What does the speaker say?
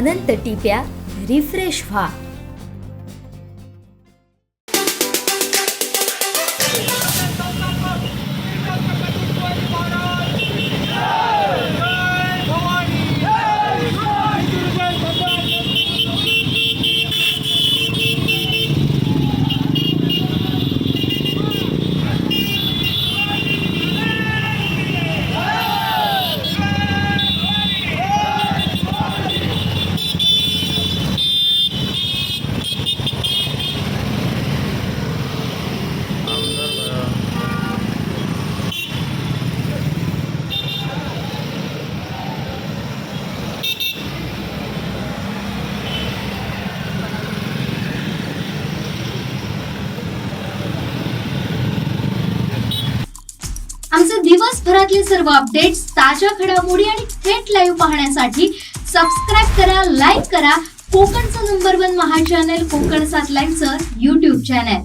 अनंत टिप्या refresh व्हा. आमचे दिवसभरातले सर्व अपडेट्स, ताज्या घडामोडी आणि थेट लाईव्ह पाहण्यासाठी सबस्क्राईब करा, लाईक करा कोकणचं नंबर 1 महा चॅनल कोकणसाद लाईव्हचं YouTube चॅनल.